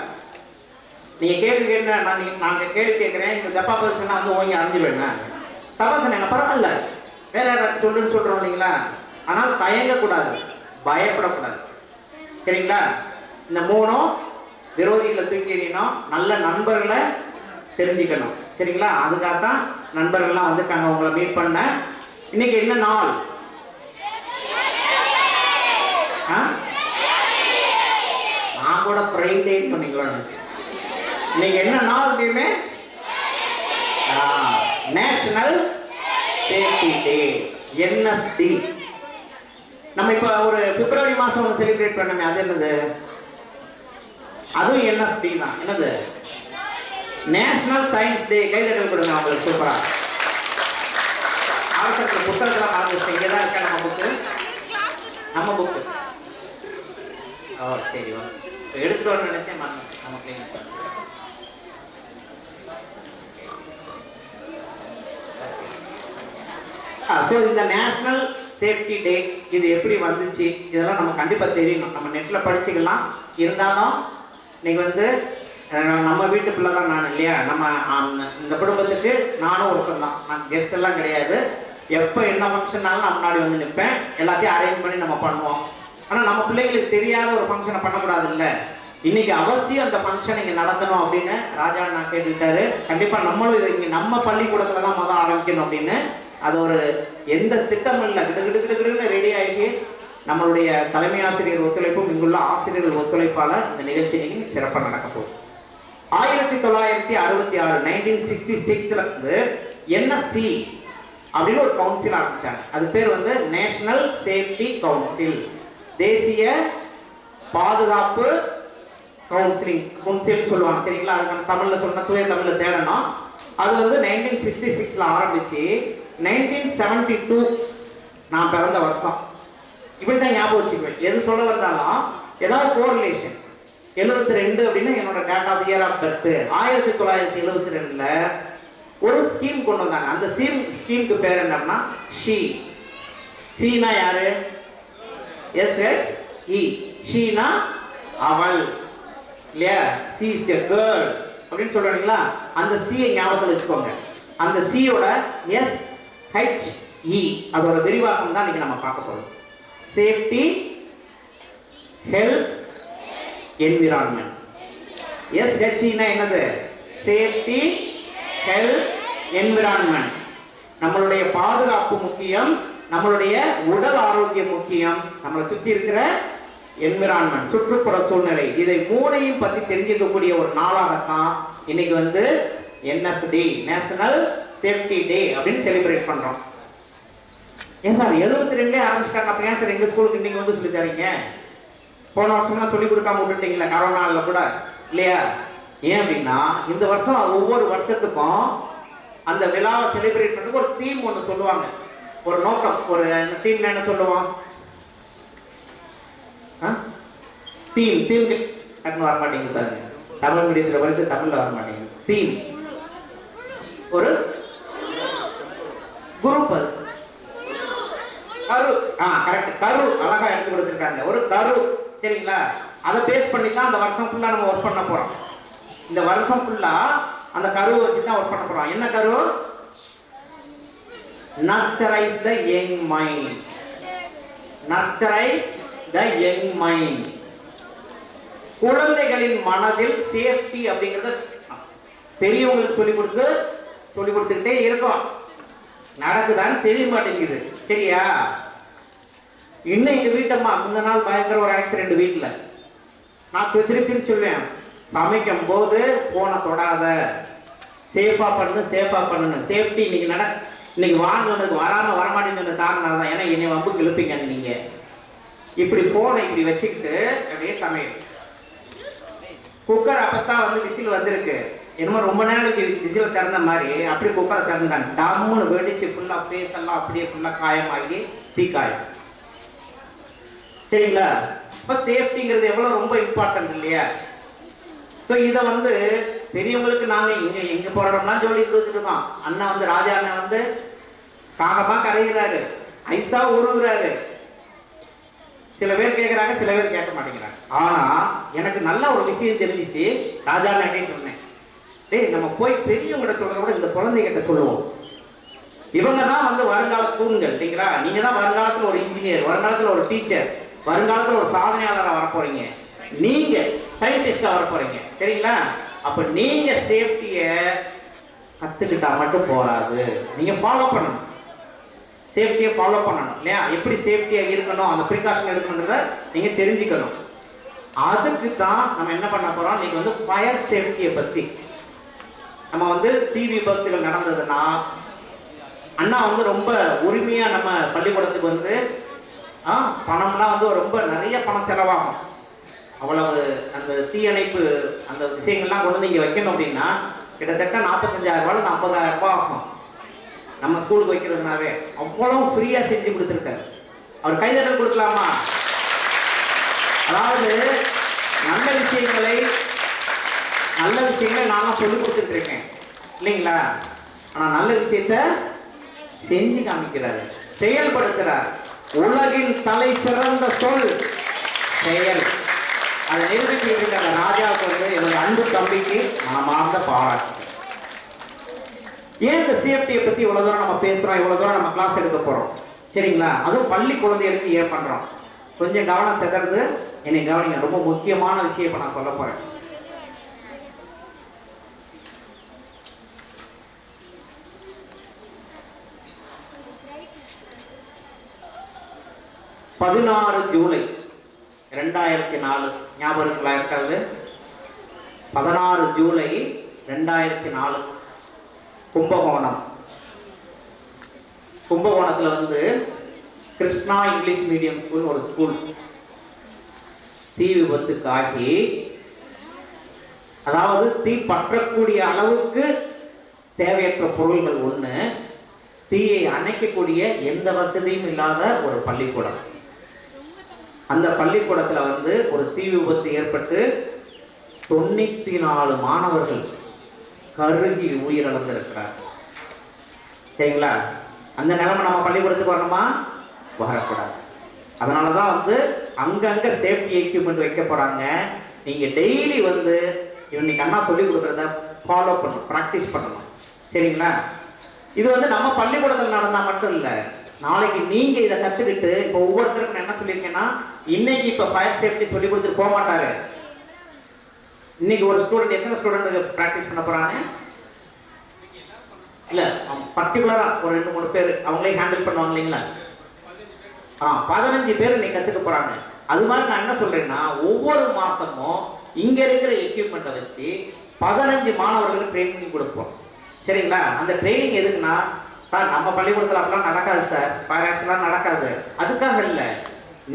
நீங்க கேள்வி கேட்டா நாங்க கேள்வி கேட்கிறேன், நீங்க தப்பா பதில் சொன்னா வந்து ஓங்கி அரைஞ்சு வேணும். தப்பா சொன்னீங்க பரவாயில்ல, வேற யாராவது சொல்லுன்னு சொல்றோம் இல்லைங்களா? ஆனால் தயங்க கூடாது, பயப்படக்கூடாது. சரிங்களா? இந்த 3 விரோதிகளை தூக்கி எறியணும். நல்ல நண்பர்களை தெரிஞ்சுக்கணும். சரிங்களா? அதுக்காகத்தான் நண்பர்கள்லாம் வந்திருக்காங்க உங்களை மீட் பண்ண. இன்னைக்கு என்ன நாள்? நான் கூட ஃப்ரைடேன்னு சொன்னீங்களோ நினைச்சேன். இன்னைக்கு என்ன நாள்? அப்படியுமே நேஷனல் சேஃப்டி டே, NSD. நம்ம இப்ப ஒரு பிப்ரவரி மாசம் ஒன்று செலிப்ரேட் பண்ணமே, அது என்னது? அதுவும் NSD தான். என்னது? National science day. கைதட்டல் கொடுங்க அவங்களுக்கு. சூப்பரா. அவசரத்தில் புத்தகத்தெல்லாம் ஆரம்பிச்சு இங்கே தான் இருக்கா நம்ம புக்கு. நம்ம புக்கு சரி எடுத்துட்டு வரணும்னு நினைச்சேன், நம்ம பிள்ளைங்க. ஸோ இந்த நேஷனல் சேஃப்டி டே இது எப்படி வந்துச்சு, இதெல்லாம் நம்ம கண்டிப்பாக தெரியணும். நம்ம நெட்டில் படிச்சுக்கலாம். இருந்தாலும் இன்னைக்கு வந்து நம்ம வீட்டு பிள்ளை தான் நான் இல்லையா? நம்ம இந்த குடும்பத்துக்கு நானும் ஒருத்தன் தான். நான் கெஸ்ட் எல்லாம் கிடையாது. எப்போ என்ன ஃபங்க்ஷன்னாலும் நான் முன்னாடி வந்து நிற்பேன். எல்லாத்தையும் அரேஞ்ச் பண்ணி நம்ம பண்ணுவோம். ஆனால் நம்ம பிள்ளைங்களுக்கு தெரியாத ஒரு ஃபங்க்ஷனை பண்ணக்கூடாது இல்லை. இன்னைக்கு அவசியம் அந்த ஃபங்க்ஷன் இங்கே நடத்தணும் அப்படின்னு ராஜா நான் கேட்டுக்கிட்டாரு. கண்டிப்பாக நம்மளும் இதை இங்கே நம்ம பள்ளிக்கூடத்தில் தான் முதல் ஆரம்பிக்கணும் அப்படின்னு. அது ஒரு எந்த திட்டம் இல்லை, கிடுகிடுன்னு ரெடி ஆகி நம்மளுடைய தலைமை ஆசிரியர் ஒத்துழைப்பும் இங்குள்ள ஆசிரியர்கள் ஒத்துழைப்பால் இந்த நிகழ்ச்சி இன்னைக்கு சிறப்பாக நடக்க போகுது. 1966 1966ல இருந்து NSC அப்படின்னு ஒரு கவுன்சில் ஆரம்பிச்சாங்க. அது பேர் வந்து நேஷனல் சேஃப்டி கவுன்சில், தேசிய பாதுகாப்பு கவுன்சில் சொல்லுவாங்க சரிங்களா. அது நம்ம தமிழில் சொன்னால் தூய தமிழில் தேடணும். அது வந்து 1966 ஆரம்பிச்சு 1972 நான் பிறந்த வருஷம். இப்படி தான் ஞாபகம் வச்சுக்குவேன். எது சொல்ல வந்தாலும் ஏதாவது கோரிலேஷன். 72 அப்படின்னா என்னோட date of year of birth. 1972ல் ஒரு ஸ்கீம் கொண்டு வந்தாங்க. அந்த ஸ்கீமுக்கு பேர் என்னன்னா ஷீனா யாரு? SHE. ஷீனா அவள் இல்லையா? சி இஸ் தி கேர்ள் அப்படின்னு சொல்றீங்களா? அந்த சியை ஞாபகத்தில் வச்சுக்கோங்க. அந்த சியோட SHE அதோட விரிவாக்கம் தான் இன்னைக்கு நம்ம பார்க்க போறோம். Safety, health, environment. SHE என்னது? Safety, health, environment. நம்மளுடைய பாதுகாப்பு முக்கியம், நம்மளுடைய உடல் ஆரோக்கியம் முக்கியம், நம்மளை சுற்றி இருக்கிற என்விரான்மெண்ட் சுற்றுப்புற சூழ்நிலை. இதை மூணையும் பற்றி தெரிஞ்சுக்கக்கூடிய ஒரு நாளாகத்தான் இன்னைக்கு வந்து NSD நேஷனல் சேஃப்டி டே அப்படின்னு செலிப்ரேட் பண்றோம். ஏன் சார் 72 ஆரம்பிச்சிட்டாங்க, அப்ப ஏன் சார் எங்க ஸ்கூலுக்கு இன்னைக்கு வந்து சொல்லி தரீங்க? போன வருஷம்லாம் சொல்லி கொடுக்காம விட்டுட்டீங்களா கரோனாவில் கூட இல்லையா? ஏன் அப்படின்னா இந்த வருஷம் ஒவ்வொரு வருஷத்துக்கும் அந்த விழாவை செலிப்ரேட் பண்ணுறதுக்கு ஒரு தீம் ஒன்று சொல்லுவாங்க, ஒரு நோக்கம். ஒரு தீம் என்ன சொல்லுவோம்? தீம் டக்குன்னு வர மாட்டேங்குது பாருங்க. தமிழ் மீடியத்தில் படிச்சு தமிழில் வர மாட்டேங்குது. தீம் ஒரு குரூப். அது கரு. கரெக்ட். கரு அழகா எடுத்து கொடுத்துருக்காங்க. ஒரு கரு சரிங்களா? அதை பேஸ் பண்ணி தான் அந்த வருஷம் ஃபுல்லா நம்ம ஒர்க் பண்ண போறோம். இந்த வருஷம் ஃபுல்லா அந்த கருவை வச்சு தான் ஒர்க் பண்ண போறோம். என்ன கரு? Nurturise the young mind. Nurturise the young mind. குழந்தைகளின் மனதில் சேஃப்டி அப்படிங்கறத பெரியவங்களுக்கு சொல்லி கொடுத்துக்கிட்டே இருக்கோம். நடக்குதான்னு தெரிய மாட்டேங்குது சரியா? இன்னும் எங்க வீட்டம்மா முந்த நாள் பயங்கர ஒரு ஆக்சிடென்ட் வீட்டுல. நான் திருப்பி சொல்வேன், சமைக்கும் போது போனை தொடாத, சேஃபா பண்ணணும். சேஃப்டி இன்னைக்கு வாங்கினதுக்கு வரமாட்டேன்னு சொன்ன காரணம் தான். ஏன்னா என்னை வம்புக்கு இழுப்பீங்க நீங்க. இப்படி போனை இப்படி வச்சுக்கிட்டு அப்படியே சமையல். குக்கர் அப்பத்தான் வந்து விசில் வந்திருக்கு, என்னமோ ரொம்ப நேரம் விசில் திறந்த மாதிரி அப்படி குக்கரை திறந்தாங்க. டம்முன்னு வெடிச்சு ஃபுல்லா ஃபேஸ் எல்லாம் அப்படியே ஃபுல்லா காயமாகி தீக்காயம் சரிங்களா? இப்போ சேஃப்டிங்கிறது எவ்வளோ ரொம்ப இம்பார்ட்டன்ட் இல்லையா? ஸோ இதை வந்து பெரியவங்களுக்கு நாங்கள் எங்கே போராடம்லாம் ஜோடி கொடுத்துட்டு இருக்கோம். அண்ணா வந்து ராஜா அண்ணன் வந்து காகமாக கரைகிறாரு, ஐஸா உருகுறாரு. சில பேர் கேட்குறாங்க, சில பேர் கேட்க மாட்டேங்கிறாங்க. ஆனால் எனக்கு நல்ல ஒரு விஷயம் தெரிஞ்சிச்சு. ராஜா அண்ணே சொன்னேன், டேய் நம்ம போய் பெரியவங்கிட்ட சொல்றத விட இந்த குழந்தைகிட்ட சொல்லுவோம். இவங்க தான் வந்து வருங்கால தூண்கள் இல்லைங்களா? நீங்கள் தான் வருங்காலத்தில் ஒரு இன்ஜினியர், வருங்காலத்தில் ஒரு டீச்சர், வருங்காலத்தில் ஒரு சாதனையாளராக வரப்போறீங்க, நீங்க சயின்டிஸ்டா வரப்போறீங்க சரிங்களா? அப்ப நீங்க சேஃப்டியை கத்துக்கிட்டா மட்டும் போராது, நீங்க ஃபாலோ பண்ணணும். சேஃப்டியை ஃபாலோ பண்ணணும் இல்லையா? எப்படி சேஃப்டியா இருக்கணும், அந்த ப்ரிகாஷன் இருக்கணுன்றத நீங்க தெரிஞ்சுக்கணும். அதுக்கு தான் நம்ம என்ன பண்ண போறோம் இன்னைக்கு வந்து ஃபயர் சேஃப்டியை பத்தி. நம்ம வந்து தீ விபத்துகள் நடந்ததுன்னா அண்ணா வந்து ரொம்ப உரிமையா நம்ம பள்ளிக்கூடத்துக்கு வந்து பணம்லாம் வந்து ரொம்ப நிறைய பணம் செலவாகும். அவ்வளவு அந்த தீயணைப்பு அந்த விஷயங்கள்லாம் கொண்டு வந்து இங்கே வைக்கணும் அப்படின்னா கிட்டத்தட்ட 45,000 ரூபாய் 50,000 ரூபாய் ஆகும். நம்ம ஸ்கூலுக்கு வைக்கிறதுனாவே அவ்வளவு ஃப்ரீயா செஞ்சு கொடுத்துருக்காரு. அவர் கைதட்டல் கொடுக்கலாமா? அதாவது நல்ல விஷயங்களை நானும் சொல்லி கொடுத்துட்டு இருக்கேன் இல்லைங்களா? ஆனா நல்ல விஷயத்த செஞ்சு காமிக்கிறாரு, செயல்படுத்துறார். உலகின் தலை சிறந்த சொல் செயல். அதை நிரூபிக்கிட்டு இருக்க அந்த ராஜாவுக்கு வந்து என்னுடைய அன்பு தம்பிக்கு மனமார்ந்த பாராட்டு. ஏன் இந்த சேஃப்டியை பத்தி இவ்வளவு தூரம் நம்ம பேசுறோம், இவ்வளவு தூரம் நம்ம கிளாஸ் எடுக்க போறோம் சரிங்களா? அதுவும் பள்ளி குழந்தைகளுக்கு ஏன் பண்றோம்? கொஞ்சம் கவனம் செதறது, என்னை கவனிங்க. ரொம்ப முக்கியமான விஷயம் இப்ப நான் சொல்ல போறேன். ஜூலை 2004 ஞாபகம் இருக்கலாம் இருக்காது? 16 ஜூலை 2004 கும்பகோணத்துல வந்து கிருஷ்ணா இங்கிலீஷ் மீடியம் ஸ்கூல் ஒரு ஸ்கூல் தீ விபத்துக்காகி அதாவது தீ பற்றக்கூடிய அளவுக்கு தேவையற்ற பொருள்கள் ஒன்று, தீயை அணைக்கக்கூடிய எந்த வசதியும் இல்லாத ஒரு பள்ளிக்கூடம். அந்த பள்ளிக்கூடத்தில் வந்து ஒரு தீ விபத்து ஏற்பட்டு 94 மாணவர்கள் கருகி உயிரிழந்திருக்கிறார். சரிங்களா? அந்த நிலைமை நம்ம பள்ளிக்கூடத்துக்கு வரணுமா? வரக்கூடாது. அதனால தான் வந்து அங்கங்க சேஃப்டி எக்யூப்மெண்ட் வைக்க போறாங்க. நீங்க டெய்லி வந்து இன்னைக்கு அண்ணா சொல்லி கொடுக்குறத ஃபாலோ பண்ணணும், ப்ராக்டிஸ் பண்ணணும். சரிங்களா? இது வந்து நம்ம பள்ளிக்கூடத்தில் நடந்தா மட்டும் இல்லை, நாளைக்கு நீங்க இதை கத்துக்கிட்டு இப்போ ஒவ்வொருத்தருக்கும் நான் என்ன சொல்லியிருக்கேன்னா, இன்னைக்கு இப்போ ஃபயர் சேஃப்டி சொல்லி கொடுத்துட்டு போக மாட்டாரு. இன்னைக்கு ஒரு ஸ்டூடெண்ட் எத்தனை ஸ்டூடெண்ட் ப்ராக்டிஸ் பண்ண போறாங்க? இல்ல பர்டிகுலரா ஒரு 2-3 பேர் அவங்களே ஹேண்டில் பண்ணுவாங்க இல்லைங்களா? 15 பேர் இன்னைக்கு கத்துக்க போறாங்க. அது மாதிரி நான் என்ன சொல்றேன்னா, ஒவ்வொரு மாசமும் இங்க இருக்கிற எக்யூப்மெண்ட்டை வச்சு 15 மாணவர்களுக்கு ட்ரைனிங் கொடுப்போம். சரிங்களா? அந்த ட்ரைனிங் எதுக்குன்னா, சார் நம்ம பள்ளிக்கூடத்தில் அப்படிலாம் நடக்காது சார், ஃபயர் ஆக்சிடென்ட்லாம் நடக்காது. அதுக்காக இல்லை,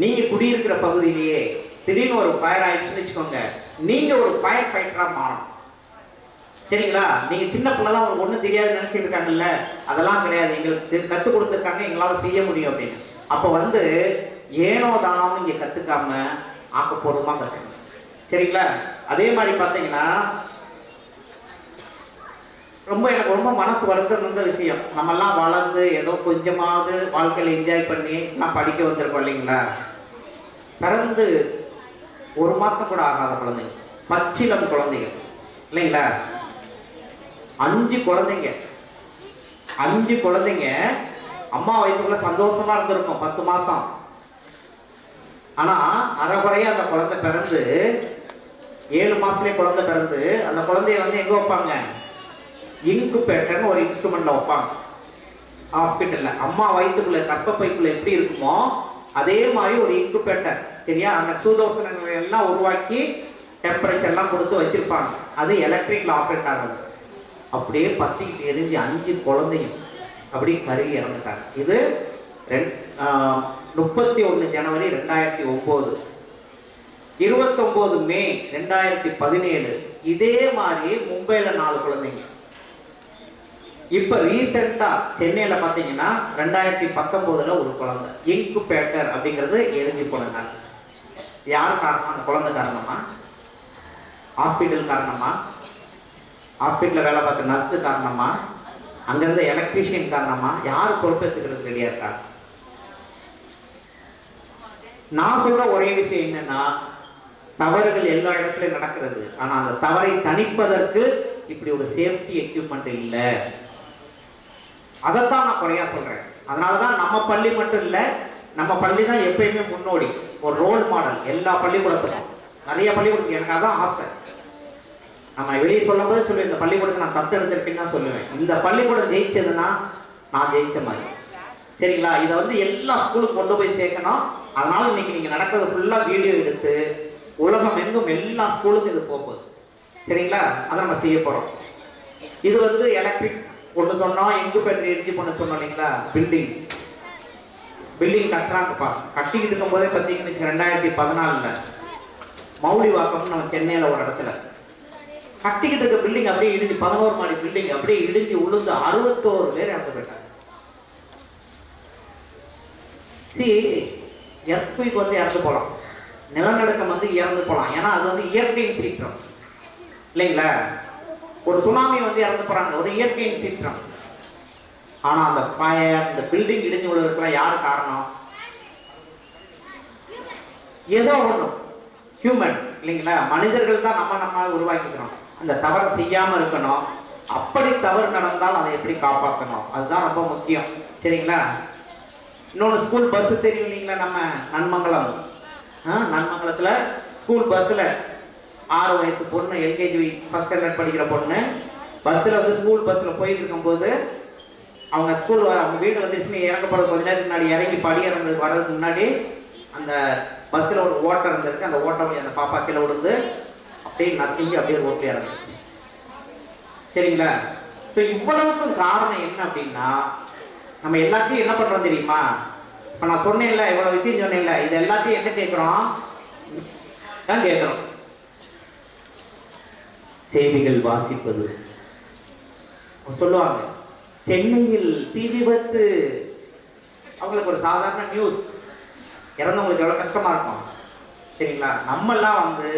நீங்க குடியிருக்கிற பகுதியிலேயே திடீர்னு ஒரு ஃபயர் ஆயிடுச்சுன்னு வச்சுக்கோங்க, நீங்க ஒரு ஃபயர் ஃபைட்டரா மாறணும். சரிங்களா? நீங்க சின்ன பிள்ளை தான் உங்களுக்கு ஒன்றும் தெரியாது நினைச்சிட்டு இருக்காங்கல்ல, அதெல்லாம் கிடையாது, எங்களுக்கு கற்றுக் கொடுத்துருக்காங்க, எங்களால் செய்ய முடியும் அப்படின்னு. அப்போ வந்து ஏனோ தானோ இங்க கத்துக்காம ஆக்கப்பூர்வமா கத்துக்கணும். சரிங்களா? அதே மாதிரி பார்த்தீங்கன்னா, எனக்கு ரொம்ப மனசு வருத்தம் விஷயம், நம்மெல்லாம் வளர்ந்து ஏதோ கொஞ்சமாவது வாழ்க்கையில் என்ஜாய் பண்ணி நான் படிக்க வந்திருக்கோம் இல்லைங்களா? பிறந்து 1 மாசம் கூட ஆகாத குழந்தைங்க, பச்சிலம் குழந்தைங்க இல்லைங்களா? 5 குழந்தைங்க, 5 குழந்தைங்க அம்மா வயிற்றுக்குள்ள சந்தோஷமா இருந்திருக்கும் 10 மாசம். ஆனா அரைகுறையா அந்த குழந்தை பிறந்து 7 மாசத்துலயே குழந்தை பிறந்து அந்த குழந்தைய வந்து எங்க வைப்பாங்க? இன்குபேட்டர்னு ஒரு இன்ஸ்ட்ருமெண்ட்ல வைப்பாங்க ஹாஸ்பிட்டல்ல. அம்மா வயிற்றுக்குள்ள கர்ப்பப்பைக்குள்ள எப்படி இருக்குமோ அதே மாதிரி ஒரு இன்குபேட்டர். சரியா? அந்த சூதோசனங்களை எல்லாம் உருவாக்கி டெம்பரேச்சர் எல்லாம் கொடுத்து வச்சிருப்பாங்க. அது எலக்ட்ரிக்ல ஆப்ரேட் ஆகுது. அப்படியே பத்திக்கிட்டு எரிஞ்சு 5 குழந்தையும் அப்படியே கருகி இறந்துட்டாங்க. இது 31 ஜனவரி 2009. 29 மே 2017 இதே மாதிரி மும்பைல 4 குழந்தைங்க. இப்ப ரீசெண்டா சென்னையில பாத்தீங்கன்னா 2019 ஒரு குழந்தை இன்குபேட்டர் அப்படிங்கிறது எரிஞ்சு போனாங்க. யார் காரணம்? அந்த குழந்தை காரணமா? ஹாஸ்பிட்டல் காரணமா? ஹாஸ்பிட்டல்ல வேலை பார்த்த நர்ஸு காரணமா? அங்க இருந்த எலக்ட்ரீஷியன் காரணமா? யார் பொறுப்பேற்றுக்கிறது ரெடியா இருக்கா? நான் சொல்ற ஒரே விஷயம் என்னன்னா, தவறுகள் எல்லா இடத்துலயும் நடக்கிறது. ஆனா அந்த தவறை தணிப்பதற்கு இப்படி ஒரு சேஃப்டி எக்யூப்மெண்ட் இல்லை. அதைத்தான் நான் குறையா சொல்றேன். அதனாலதான் நம்ம பள்ளி மட்டும் இல்லை, நம்ம பள்ளி தான் எப்பயுமே முன்னோடி, ஒரு ரோல் மாடல் எல்லா பள்ளிக்கூடத்துக்கும். நிறைய பள்ளிக்கூடத்துக்கு எனக்கு அதான் ஆசை. நம்ம வெளியே சொல்லும் போது சொல்லுவேன், இந்த பள்ளிக்கூடத்தை நான் தத்து எடுத்திருக்கேன்னு தான் சொல்லுவேன். இந்த பள்ளிக்கூடம் ஜெயிச்சதுன்னா நான் ஜெயிச்ச மாதிரி. சரிங்களா? இதை வந்து எல்லா ஸ்கூலுக்கும் கொண்டு போய் சேர்க்கணும். அதனால இன்னைக்கு நீங்க நடக்கிறது ஃபுல்லா வீடியோ எடுத்து உலகம் எங்கும் எல்லா ஸ்கூலுக்கும் இது போகுது. சரிங்களா? அதை நம்ம செய்ய போறோம். இது வந்து எலக்ட்ரிக் ஒன்று சொன்னோம், இன்குபேட்டர் எரிஞ்சு பண்ண சொன்னோம் இல்லைங்களா? பில்டிங் கட்டுறாங்கப்பா. கட்டிக்கிட்டு இருக்கும் போதே பார்த்தீங்கன்னா 2014 மௌலிவாக்கம் நம்ம சென்னையில் ஒரு இடத்துல கட்டிக்கிட்டு இருக்க பில்டிங் அப்படியே இடிஞ்சு 11 மாடி பில்டிங் அப்படியே இடிஞ்சு உளுந்து 61 பேர் இறந்து போயிட்டாங்க. எர்த்குயிக் வந்து இறந்து போகலாம், நிலநடுக்கம் வந்து இறந்து போகலாம். ஏன்னா அது வந்து இயற்கையின் சீற்றம் இல்லைங்களா? ஒரு சுனாமி வந்து இறந்து போறாங்க, ஒரு இயற்கையின் சீற்றம். ஆனா அந்த ஃபயர், இந்த பில்டிங் இடிஞ்சு விழுறதுக்குலாம் யார் காரணம்? ஏதோ ஒண்ணும் ஹியூமன் இல்லைங்களா? மனிதர்கள் தான் நம்ம உருவாக்கிக்கிறோம். அந்த தவறை செய்யாம இருக்கணும். அப்படி தவறு நடந்தால் அதை எப்படி காப்பாற்றணும், அதுதான் ரொம்ப முக்கியம். சரிங்களா? இன்னொன்று, ஸ்கூல் பஸ் தெரியும் இல்லைங்களா? நம்ம நன்மங்கலம், நன்மங்கலத்துல ஸ்கூல் பஸ்ல 6 வயசு பொண்ணு, எல்கேஜி ஃபர்ஸ்ட் ஸ்டாண்டர்ட் படிக்கிற பொண்ணு பஸ்ல வந்து ஸ்கூல் பஸ்ல போயிட்டு இருக்கும்போது அவங்க ஸ்கூல் அவங்க வீடு வந்துச்சுன்னு இறங்க போறது கொஞ்ச நேரத்துக்கு முன்னாடி இறங்கி படி இறங்குறது வர்றதுக்கு முன்னாடி அந்த பஸ்ல ஒரு ஓட்டம் இருந்திருக்கு. அந்த ஓட்டம் அந்த பாப்பா கீழே விழுந்து அப்படியே நசிஞ்சு அப்படியே ரோட்ல இறங்குச்சு. சரிங்களா? ஸோ இவ்வளவுக்கும் காரணம் என்ன அப்படின்னா, நம்ம எல்லாத்தையும் என்ன பண்றோம் தெரியுமா? இப்ப நான் சொன்னேன்ல, இவ்வளவு விஷயம் சொன்னேன்ல, இது எல்லாத்தையும் என்ன கேட்கிறோம் தான் கேட்கிறோம். செய்திகள் வாசிப்பது. சொல்லுவாங்க சென்னையில் தீ விபத்து, அவங்களுக்கு ஒரு சாதாரண நியூஸ், இறந்தவங்களுக்கு எவ்வளோ கஷ்டமா இருக்கும் சரிங்களா. நம்மெல்லாம் வந்து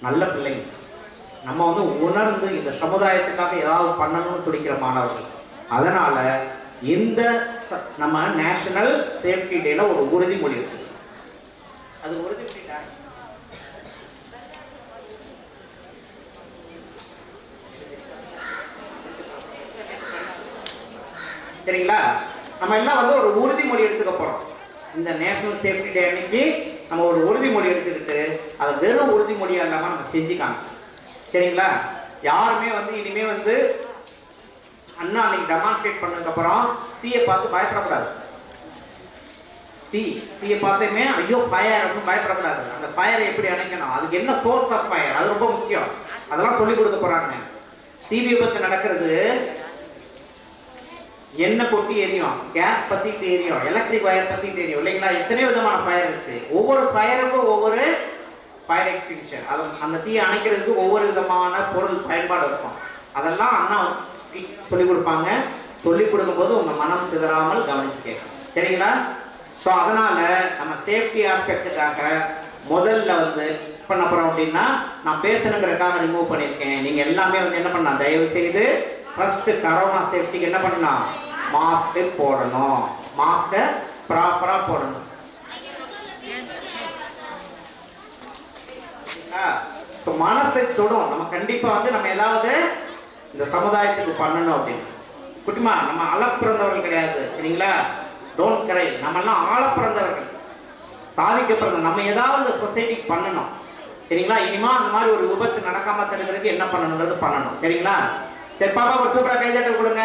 நல்ல பிள்ளைங்க, நம்ம வந்து உணர்ந்து இந்த சமுதாயத்துக்காக ஏதாவது பண்ணணும்னு துடிக்கிற மாணவர்கள். அதனால இந்த நம்ம நேஷனல் சேஃப்டி டேல ஒரு உறுதிமொழி இருக்கு. அது உறுதிமொழி சரிங்களா. நம்ம எல்லாம் வந்து ஒரு உறுதிமொழி எடுத்துக்க போறோம். இந்த நேஷனல் சேஃப்டி டே அன்னைக்கு நம்ம ஒரு உறுதிமொழி எடுத்துக்கிட்டு அதை வெறும் உறுதிமொழியா இல்லாம நம்ம செஞ்சுக்காங்க சரிங்களா. யாருமே வந்து இனிமே வந்து அண்ணா அன்னைக்கு டெமான்ஸ்ட்ரேட் பண்ணதுக்கு அப்புறம் தீயை பார்த்து பயப்படக்கூடாது. தீயை பார்த்துமே ஐயோ ஃபயர் அப்படின்னு பயப்படக்கூடாது. அந்த ஃபயரை எப்படி அணைக்கணும், அதுக்கு என்ன சோர்ஸ் ஆஃப் ஃபயர், அது ரொம்ப முக்கியம். அதெல்லாம் சொல்லி கொடுக்க போறாங்க. தீ விபத்து நடக்கிறது எண்ணெய் கொட்டி எரியும், கேஸ் பத்திட்டு எரியும், எலக்ட்ரிக் வயர் பத்திட்டு எரியும் இல்லைங்களா. எத்தனை விதமான ஃபயர் இருக்கு. ஒவ்வொரு ஃபயருக்கும் ஒவ்வொரு ஃபயர் எக்ஸ்டிங்ஷன், அது அந்த தீயை அணைக்கிறதுக்கு ஒவ்வொரு விதமான பொருள் பயன்பாடு இருக்கும். அதெல்லாம் அண்ணா சொல்லிக் கொடுப்பாங்க. சொல்லிக் கொடுக்கும்போது உங்க மனம் சிதறாமல் கவனிச்சு கேட்கும் சரிங்களா. ஸோ அதனால நம்ம சேஃப்டி ஆஸ்பெக்டுக்காக முதல்ல வந்து பண்ண போறோம் அப்படின்னா, நான் பேசணுங்கிறதுக்காக ரிமூவ் பண்ணியிருக்கேன். நீங்க எல்லாமே வந்து என்ன பண்ணலாம், தயவு செய்து ஃபர்ஸ்ட் கரோனா சேஃப்டிக்கு என்ன பண்ணலாம், மாஸ்க் போடணும். மாஸ்கை ப்ராப்பரா போடணும். ஸோ மனசை தொடும். நம்ம கண்டிப்பா வந்து நம்ம ஏதாவது இந்த சமுதாயத்துக்கு பண்ணணும் அப்படின்னு. குட்டிமா நம்ம அளப்பிறந்தவர்கள் கிடையாது சரிங்களா. டோன்ட் கிரை, நம்ம எல்லாம் ஆள பிறந்தவர்கள், சாதிக்க பிறந்த. நம்ம ஏதாவது இந்த சொசைட்டிக்கு பண்ணணும் சரிங்களா. இனிமா அந்த மாதிரி ஒரு விபத்து நடக்காம தடுக்கிறதுக்கு என்ன பண்ணணுங்கிறது பண்ணணும் சரிங்களா. சரி பாப்பா ஒரு சூப்பரா கைதட்டல் கொடுங்க.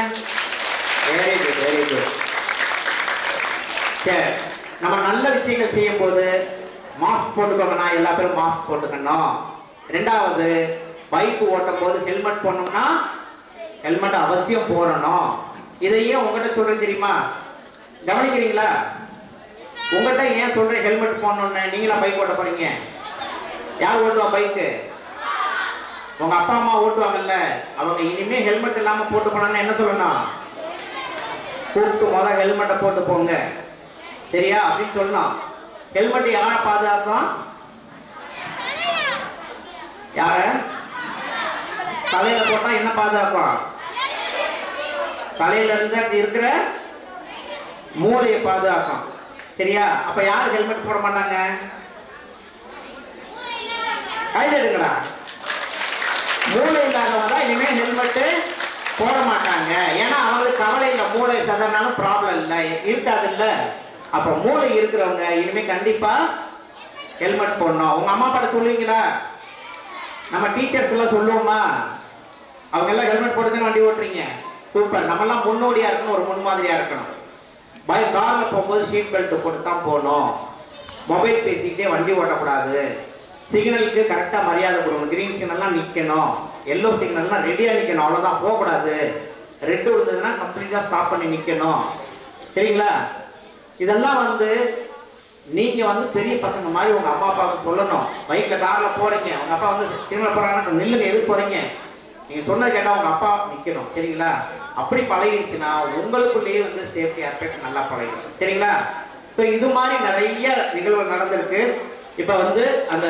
Very good very good. சரி, நம்ம நல்ல விஷயங்கள் செய்யும் போது மாஸ்க் போட்டுக்கோங்கண்ணா, எல்லா பேரும் மாஸ்க் போட்டுக்கணும். ரெண்டாவது, பைக் ஓட்டும் போது ஹெல்மெட் போடணும்னா ஹெல்மெட் அவசியம் போடணும். இதையே உங்ககிட்ட சொல்றேன் தெரியுமா, கவனிக்கிறீங்களா? உங்ககிட்ட ஏன் சொல்றேன் ஹெல்மெட் போடணும்னு? நீங்களா பைக் ஓட்ட போறீங்க? யார் ஓட்டுவா பைக்கு? உங்க அப்பா அம்மா ஓட்டுவாங்கல்ல, அவங்க இனிமே ஹெல்மெட் இல்லாம போட்டு போனான்னு என்ன சொல்லணும், கூப்பிட்டு முதல் ஹெல்மெட்டை போட்டு போங்க சரியா அப்படின்னு சொல்லணும். ஹெல்மெட் யாரை பாதுகாக்கும்? யார? தலையில போட்டா என்ன பாதுகாக்கும்? தலையில இருந்து இருக்கிற மூளையை பாதுகாக்கும் சரியா. அப்ப யார் ஹெல்மெட் போட மாட்டாங்க? கைது எடுக்கடா. மூளை இல்லாதவங்க தான் இனிமே ஹெல்மெட் போட மாட்டாங்க. ஏன்னா அவங்களுக்கு கவலை இல்லை, மூளை சதனாலும் ப்ராப்ளம் இல்லை, இருக்காது இல்ல. அப்ப மூளை இருக்கிறவங்க இனிமே கண்டிப்பா ஹெல்மெட் போடணும். உங்க அம்மா அப்பாட்ட சொல்லுவீங்களா? நம்ம டீச்சர்ஸ் எல்லாம் சொல்லுவோமா? அவங்க எல்லாம் ஹெல்மெட் போட்டு தான் வண்டி ஓட்டுறீங்க. சூப்பர். நம்ம எல்லாம் முன்னோடியா இருக்கணும், ஒரு முன்மாதிரியா இருக்கணும். கார்ல போகும்போது சீட் பெல்ட் போட்டு தான் போகணும். மொபைல் பேசிக்கிட்டே வண்டி ஓட்டக்கூடாது. சிக்னலுக்கு கரெக்டா மரியாதை கொடுக்கணும். கிரீன் சிக்னல்லாம் நிக்கணும், எல்லோ சிக்னல்லாம் ரெடியா நிக்கணும், அவ்வளவுதான், போகக்கூடாது. ரெட் விழுந்ததுன்னா கம்ப்ளீட்டா ஸ்டாப் பண்ணி நிக்கணும் சரிங்களா. இதெல்லாம் வந்து நீங்க வந்து பெரிய பசங்க மாதிரி உங்க அம்மா அப்பாவுக்கு சொல்லணும். பைக்ல கார்ல போறீங்க, உங்க அப்பா வந்து சிக்னல் போறாங்கன்னா நில்லுங்க, எதுக்கு போறீங்க, நீங்க சொன்னது கேட்டா உங்க அப்பா நிக்கணும் சரிங்களா. அப்படி பழகிடுச்சுன்னா உங்களுக்குள்ளேயே வந்து சேஃப்டி ஆஸ்பெக்ட் நல்லா பழகிடும் சரிங்களா. ஸோ இது மாதிரி நிறைய நிகழ்வு நடந்திருக்கு. இப்ப வந்து அந்த